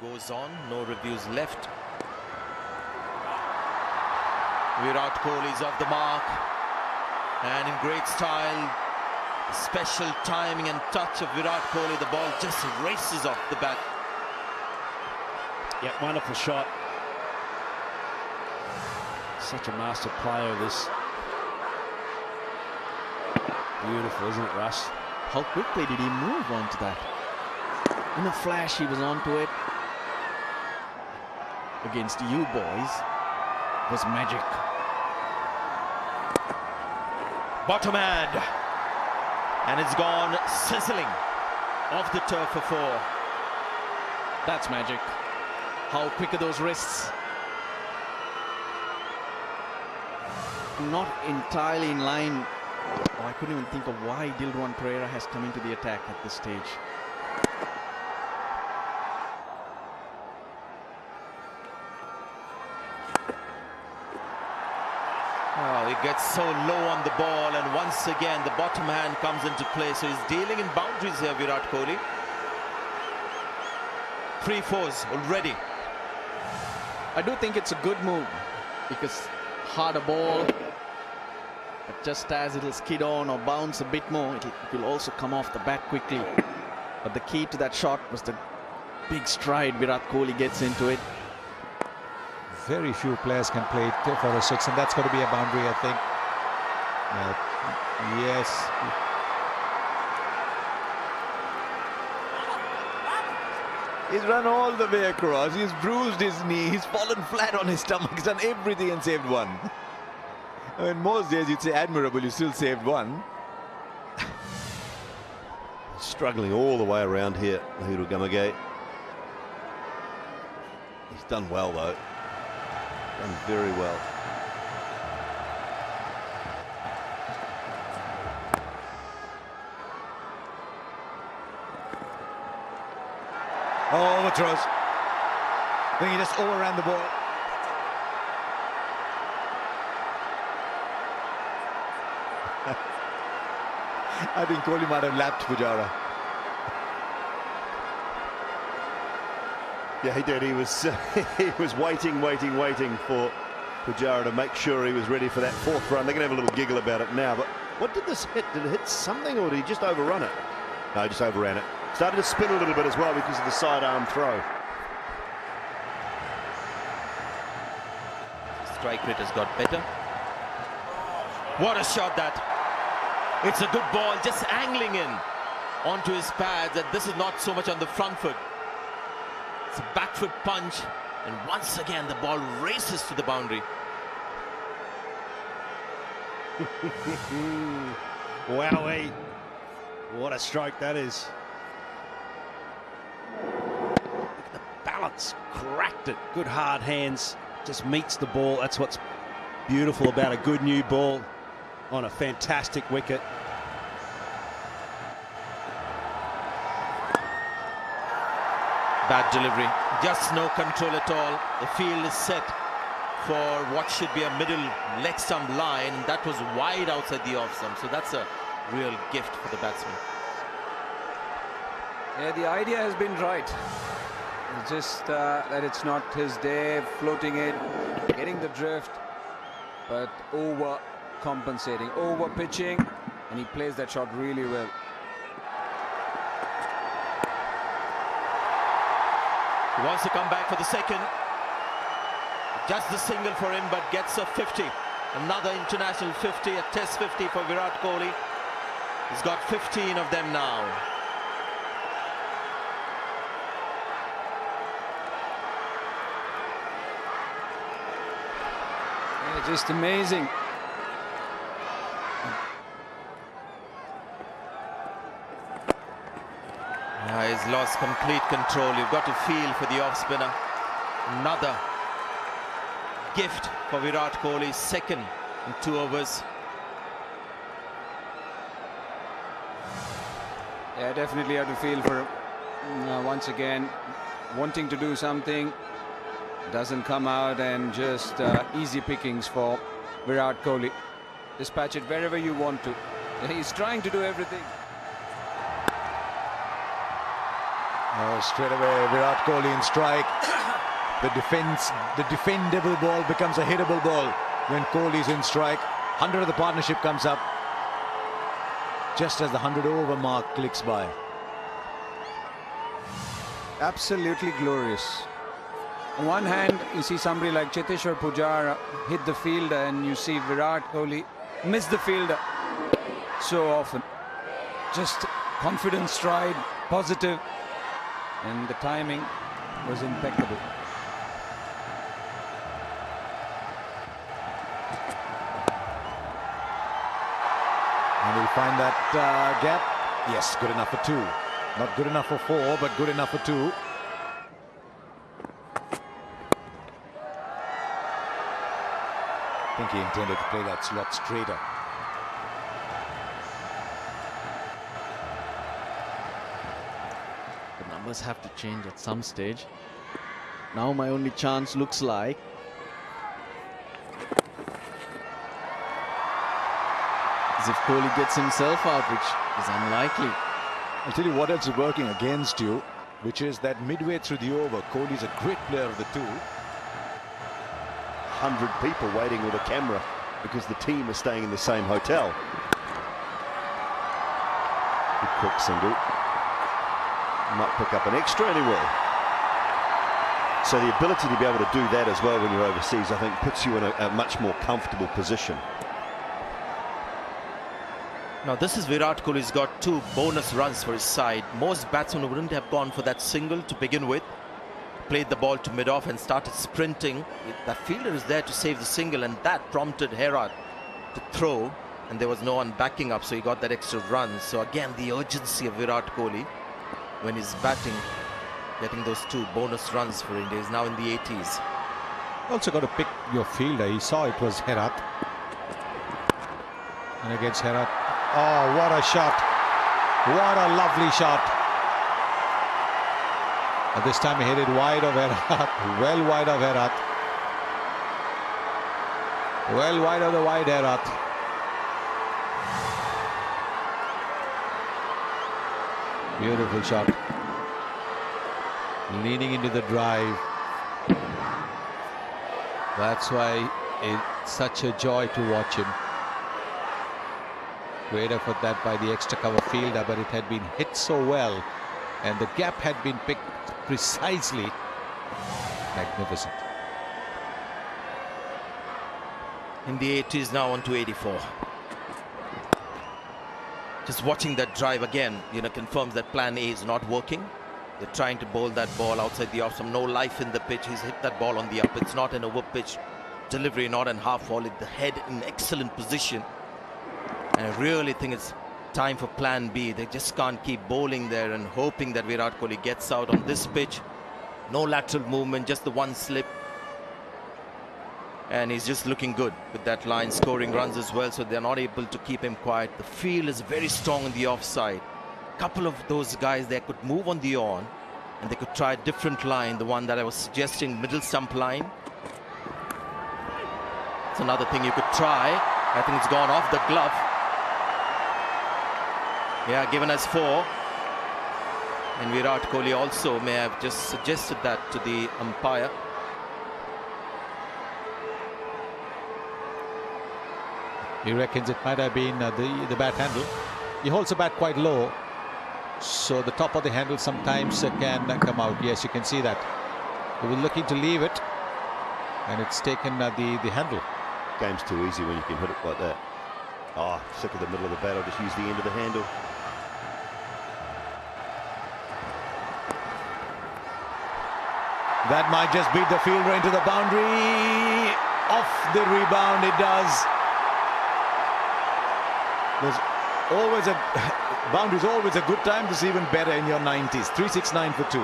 goes on, no reviews left. Virat Kohli is off the mark, and in great style, special timing and touch of Virat Kohli, the ball just races off the bat. Yeah, wonderful shot. Such a master player, this. Beautiful, isn't it, Russ? How quickly did he move onto that? In a flash, he was onto it. Against you boys, it was magic. Bottom hand, and it's gone sizzling off the turf for 4. That's magic. How quick are those wrists? Not entirely in line. Oh, I couldn't even think of why Dilruwan Pereira has come into the attack at this stage. Oh, he gets so low on the ball, and once again the bottom hand comes into play. So he's dealing in boundaries here, Virat Kohli. 3 fours already. I do think it's a good move because harder ball, but just as it'll skid on or bounce a bit more, it will also come off the bat quickly. But the key to that shot was the big stride Virat Kohli gets into it. Very few players can play it for a 6, and that's got to be a boundary, I think. Yes. He's run all the way across. He's bruised his knee. He's fallen flat on his stomach. He's done everything and saved 1. I mean, most days you'd say admirable, you still saved 1. Struggling all the way around here, Huru Gamage. He's done well, though. Done very well. Oh, overthrows. I think he just overran the ball. I think Kohli might have lapped Pujara. Yeah, he did. He was he was waiting for Pujara to make sure he was ready for that 4th run. They're going to have a little giggle about it now. But what did this hit? Did it hit something, or did he just overrun it? No, he just overran it. Started to spin a little bit as well because of the sidearm throw. Strike rate has got better. What a shot that! It's a good ball, just angling in onto his pads, and this is not so much on the front foot. It's a back foot punch, and once again the ball races to the boundary. Wowee. What a stroke that is. Look at the balance. Cracked it. Good hard hands. Just meets the ball. That's what's beautiful about a good new ball on a fantastic wicket. Bad delivery. Just no control at all. The field is set for what should be a middle leg stump line. That was wide outside the off stump. So that's a real gift for the batsman. Yeah, the idea has been right. It's just that it's not his day, floating it, getting the drift, but over compensating, over pitching, and he plays that shot really well. He wants to come back for the 2nd. Just the single for him, but gets a 50. Another international 50, a test 50 for Virat Kohli. He's got 15 of them now. Yeah, just amazing. He's lost complete control. You've got to feel for the off-spinner. Another gift for Virat Kohli, 2nd in 2 overs. Yeah, definitely have to feel for him. Once again, wanting to do something, doesn't come out, and just easy pickings for Virat Kohli. Dispatch it wherever you want to. He's trying to do everything. Oh, straight away, Virat Kohli in strike. The defendable ball becomes a hittable ball when Kohli's in strike. 100 of the partnership comes up just as the 100 over mark clicks by. Absolutely glorious. On one hand, you see somebody like Cheteshwar Pujara hit the fielder, and you see Virat Kohli miss the fielder so often. Just confident stride, positive, and the timing was impeccable. And he'll find that gap. Yes, good enough for 2. Not good enough for 4, but good enough for 2. I think he intended to play that slot straighter. The numbers have to change at some stage. Now my only chance looks like as if Kohli gets himself out, which is unlikely. I'll tell you what else is working against you, which is that midway through the over, Kohli's a great player of the two. 100 people waiting with a camera because the team are staying in the same hotel. Good quick single. Might pick up an extra, and he will. So the ability to be able to do that as well when you're overseas, I think, puts you in a much more comfortable position. Now this is Virat Kohli. He's got 2 bonus runs for his side. Most batsmen wouldn't have gone for that single to begin with. Played the ball to mid-off and started sprinting. The fielder is there to save the single, and that prompted Virat to throw, and there was no one backing up, so he got that extra run. So again, the urgency of Virat Kohli when he's batting, getting those 2 bonus runs for India. He's now in the 80s. Also got to pick your fielder. He saw it was Virat. And against Virat, oh, what a shot. What a lovely shot. And this time he hit it wide of Virat. Well wide of Virat. Well wide of the wide Virat. Beautiful shot. Leaning into the drive. That's why it's such a joy to watch him. Great effort that by the extra cover fielder, but it had been hit so well, and the gap had been picked precisely. Magnificent. In the 80s, now on to 84. Just watching that drive again, confirms that plan A is not working. They're trying to bowl that ball outside the off, no life in the pitch. He's hit that ball on the up. It's not an over pitch delivery, not an half volley. The head in excellent position. And I really think it's time for plan B. They just can't keep bowling there and hoping that Virat Kohli gets out on this pitch. No lateral movement, just the one slip. And he's just looking good with that line, scoring runs as well, so they're not able to keep him quiet. The field is very strong on the offside. Couple of those guys there could move on the on, and they could try a different line, the one that I was suggesting, middle stump line. It's another thing you could try. I think it's gone off the glove. Yeah, given as 4. And Virat Kohli also may have just suggested that to the umpire. He reckons it might have been the bat handle. He holds the bat quite low, so the top of the handle sometimes can come out. Yes, you can see that. He was looking to leave it, and it's taken the handle. Game's too easy when you can hit it like that. Oh, sick of the middle of the bat. I'll just use the end of the handle. That might just beat the fielder into the boundary. Off the rebound, it does. There's always boundary's always a good time to see even better in your 90s. 369 for 2.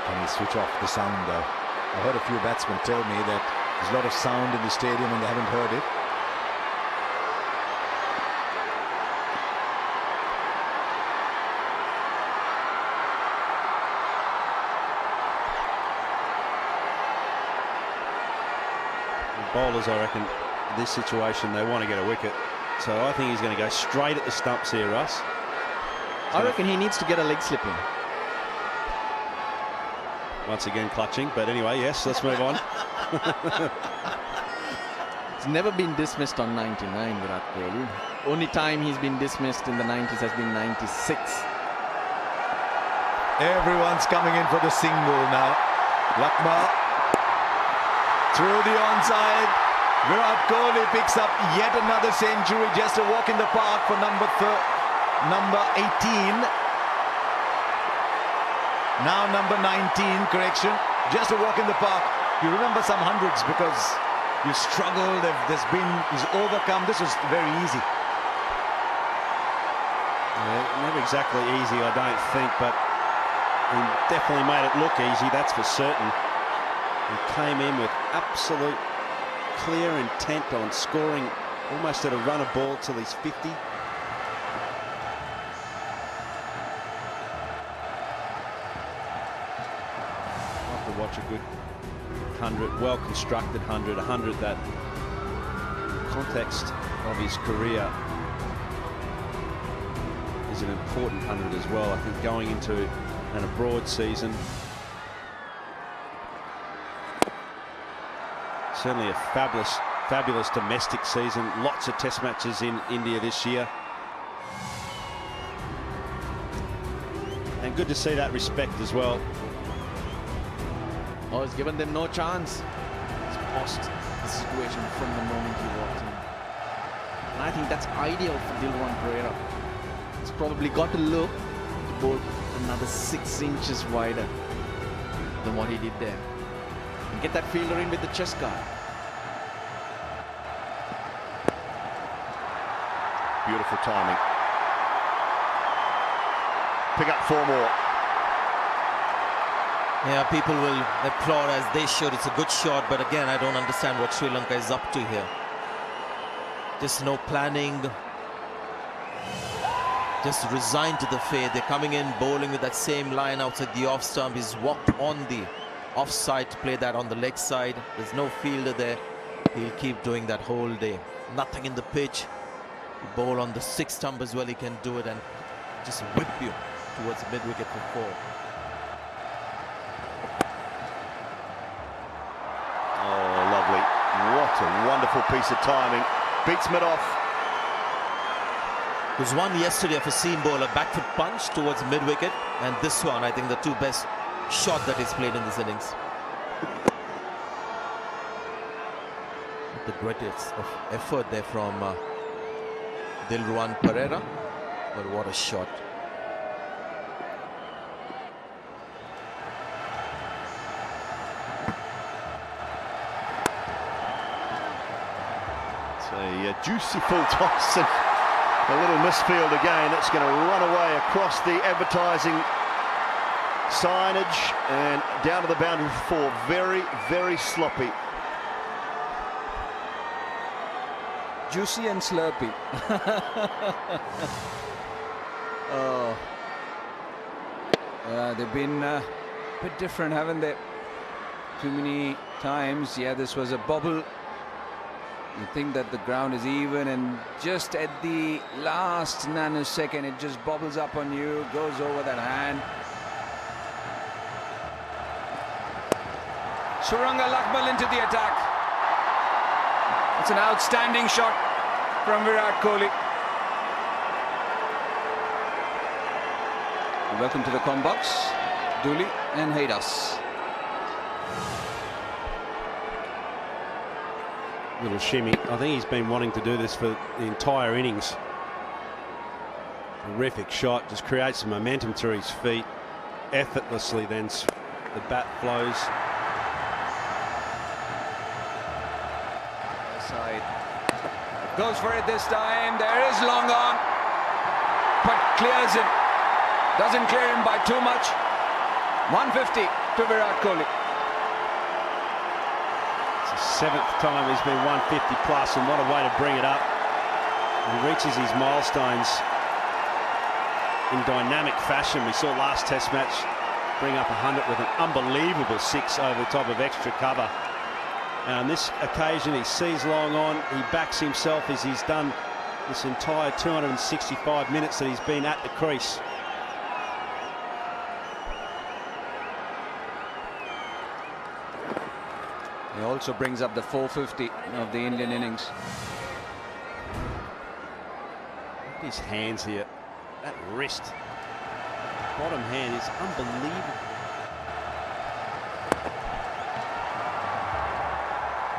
Can you switch off the sound though? I heard a few batsmen tell me that there's a lot of sound in the stadium and they haven't heard it. Bowlers, I reckon, in this situation, they want to get a wicket. So I think he's going to go straight at the stumps here, Russ. I reckon he needs to get a leg slip in. Once again clutching, but anyway, yes, let's move on. He's never been dismissed on 99, Virat Kohli. Only time he's been dismissed in the 90s has been 96. Everyone's coming in for the single now. Lakma through the onside. Virat Kohli picks up yet another century, just a walk in the park for number 18. Now number 19, correction. Just a walk in the park. You remember some hundreds because you struggled. He's overcome. This was very easy. Yeah, never exactly easy, I don't think, but he definitely made it look easy, that's for certain. He came in with absolute clear intent on scoring almost at a run of ball till he's 50. Love to watch a good 100, well-constructed 100, 100 that in the context of his career is an important 100 as well. I think going into an abroad season, certainly a fabulous domestic season. Lots of test matches in India this year. And good to see that respect as well. Oh, he's given them no chance. He's paused the situation from the moment he walked in. And I think that's ideal for Dilruwan Perera. He's probably got to look to bowl another 6 inches wider than what he did there. And get that fielder in with the chest guard. Beautiful timing. Pick up 4 more. Yeah, people will applaud as they should. It's a good shot, but again, I don't understand what Sri Lanka is up to here. Just no planning. Just resigned to the fate. They're coming in, bowling with that same line outside the off stump. He's walked on the offside to play that on the leg side. There's no fielder there. He'll keep doing that whole day. Nothing in the pitch. You bowl on the 6th stump as well. He can do it and just whip you towards the mid-wicket for 4. Oh, lovely. What a wonderful piece of timing. Beats mid off. There was one yesterday of a seam bowler, back foot punch towards mid-wicket, and this one, I think, the 2 best shot that he's played in this innings. The greatest of effort there from Dilruwan Perera, but what a shot. It's a juicy full toss and a little misfield again. It's going to run away across the advertising signage and down to the boundary for 4. Very, very sloppy. Juicy and slurpy. Oh. They've been a bit different, haven't they? Too many times. Yeah, this was a bobble. You think that the ground is even, and just at the last nanosecond, it just bobbles up on you, goes over that hand. Suranga Lakmal into the attack. It's an outstanding shot from Virat Kohli. Welcome to the com box, Dooley and Haidas. Little shimmy. I think he's been wanting to do this for the entire innings. Terrific shot, just creates some momentum through his feet. Effortlessly then the bat flows. Side. Goes for it this time. There is long on, but clears him. Doesn't clear him by too much. 150 to Virat Kohli. 7th time he's been 150 plus, and what a way to bring it up. He reaches his milestones in dynamic fashion. We saw last test match bring up 100 with an unbelievable 6 over the top of extra cover. And on this occasion, he sees long on. He backs himself as he's done this entire 265 minutes that he's been at the crease. He also brings up the 450 of the Indian innings. Look at his hands here. That wrist, bottom hand, is unbelievable.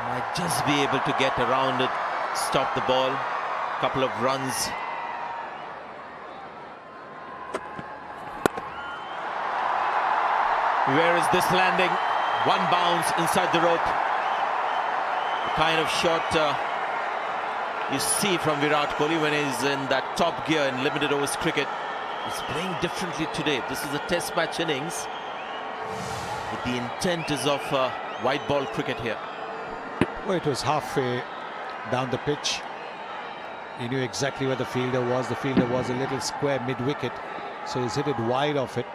Might just be able to get around it, stop the ball. Couple of runs. Where is this landing? One bounce inside the rope. The kind of shot you see from Virat Kohli when he's in that top gear in limited overs cricket. He's playing differently today. This is a test match innings, but the intent is of white ball cricket here. Well, it was halfway down the pitch. He knew exactly where the fielder was. The fielder was a little square mid-wicket, so he's hit it wide off it.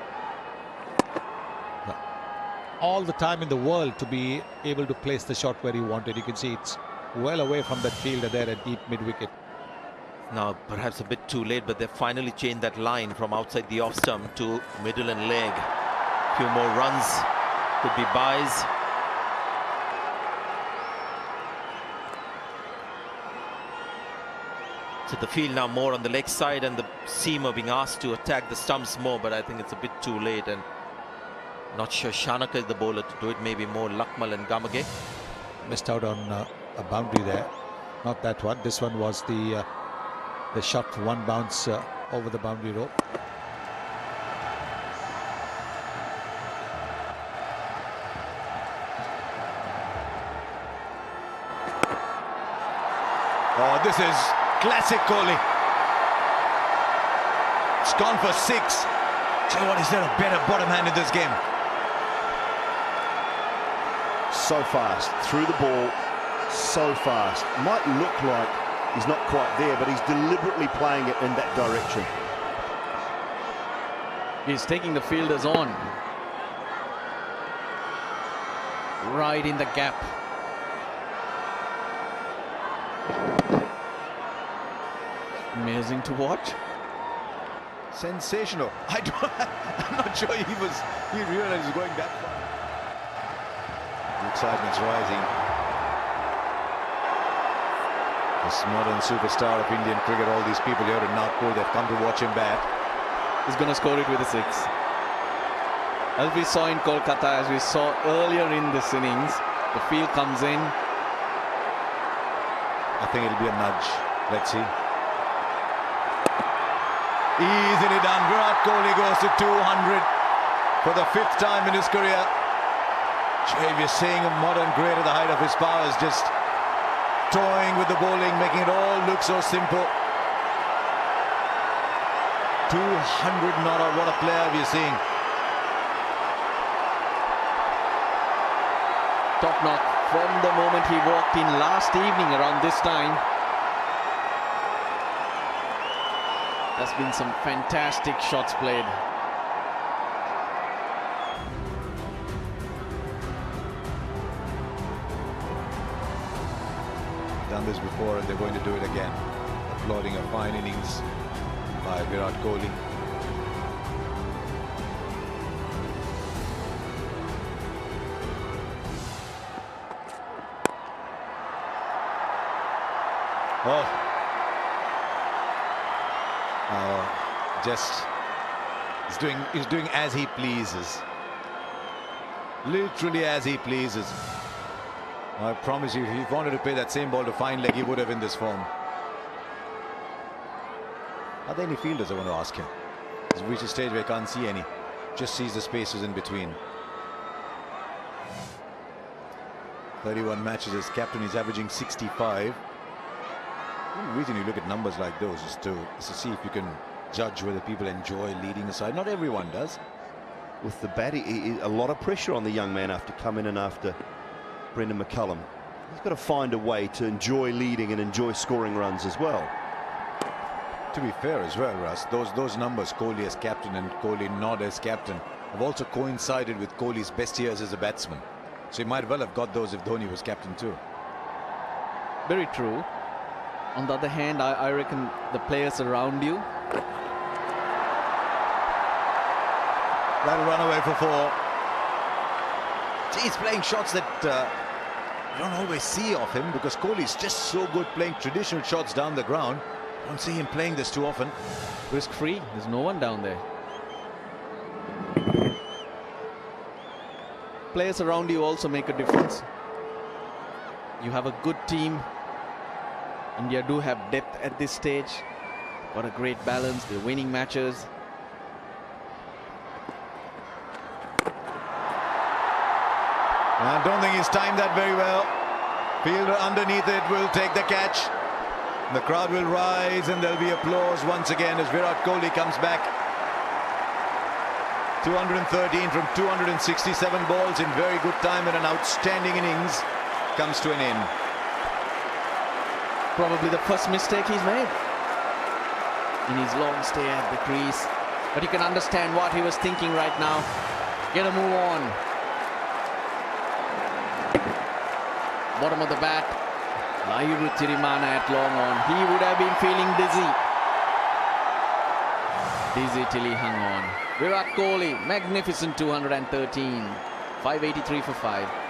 But all the time in the world to be able to place the shot where he wanted. You can see it's well away from that fielder there at deep mid-wicket. Now, perhaps a bit too late, but they've finally changed that line from outside the off stump to middle and leg. Few more runs could be buys. So the field now more on the leg side, and the seamer being asked to attack the stumps more, but I think it's a bit too late, and not sure Shanaka is the bowler to do it. Maybe more Lakmal and Gamage. Missed out on a boundary there. Not that one. This one was the shot for one bounce over the boundary rope. Oh, this is classic Kohli. It's gone for 6. Tell you what, is there a better bottom hand in this game? So fast, through the ball, so fast. Might look like he's not quite there, but he's deliberately playing it in that direction. He's taking the fielders on. Right in the gap. Amazing to watch. Sensational. I'm not sure he realized he was going that far. The excitement's rising. This modern superstar of Indian cricket, all these people here in Nagpur, they've come to watch him bat. He's going to score it with a 6. As we saw in Kolkata, as we saw earlier in this innings, the field comes in. I think it'll be a nudge. Let's see. Easily done. Virat Kohli goes to 200 for the 5th time in his career. If you're seeing a modern great at the height of his powers, just toying with the bowling, making it all look so simple. 200 not out. What a player we're seeing. Top knock from the moment he walked in last evening around this time. There's been some fantastic shots played. Done this before and they're going to do it again. Applauding a fine innings by Virat Kohli. Oh. Just he's doing as he pleases. Literally as he pleases. I promise you, if he wanted to play that same ball to fine leg, he would have in this form. Are there any fielders, I want to ask him? He's reached a stage where he can't see any. Just sees the spaces in between. 31 matches as captain, he's averaging 65. The reason you look at numbers like those is to see if you can judge whether people enjoy leading the side. Not everyone does. With the bat, a lot of pressure on the young man after coming in after Brendan McCullum. He's got to find a way to enjoy leading and enjoy scoring runs as well. To be fair as well, Russ, those numbers, Kohli as captain and Kohli not as captain, have also coincided with Kohli's best years as a batsman. So he might well have got those if Dhoni was captain too. Very true. On the other hand, I reckon the players around you. That'll run away for 4. He's playing shots that you don't always see of him because Kohli's just so good playing traditional shots down the ground. Don't see him playing this too often. Risk free. There's no one down there. Players around you also make a difference. You have a good team. India do have depth at this stage. Got a great balance. They're winning matches. I don't think he's timed that very well. Fielder underneath it will take the catch. The crowd will rise and there'll be applause once again as Virat Kohli comes back. 213 from 267 balls in very good time and an outstanding innings comes to an end. Probably the first mistake he's made in his long stay at the crease. But you can understand what he was thinking right now. Get a move on. Bottom of the bat. Layuru Tirimana at long on. He would have been feeling dizzy. Dizzy till he hung on. Virat Kohli, magnificent 213. 583 for 5.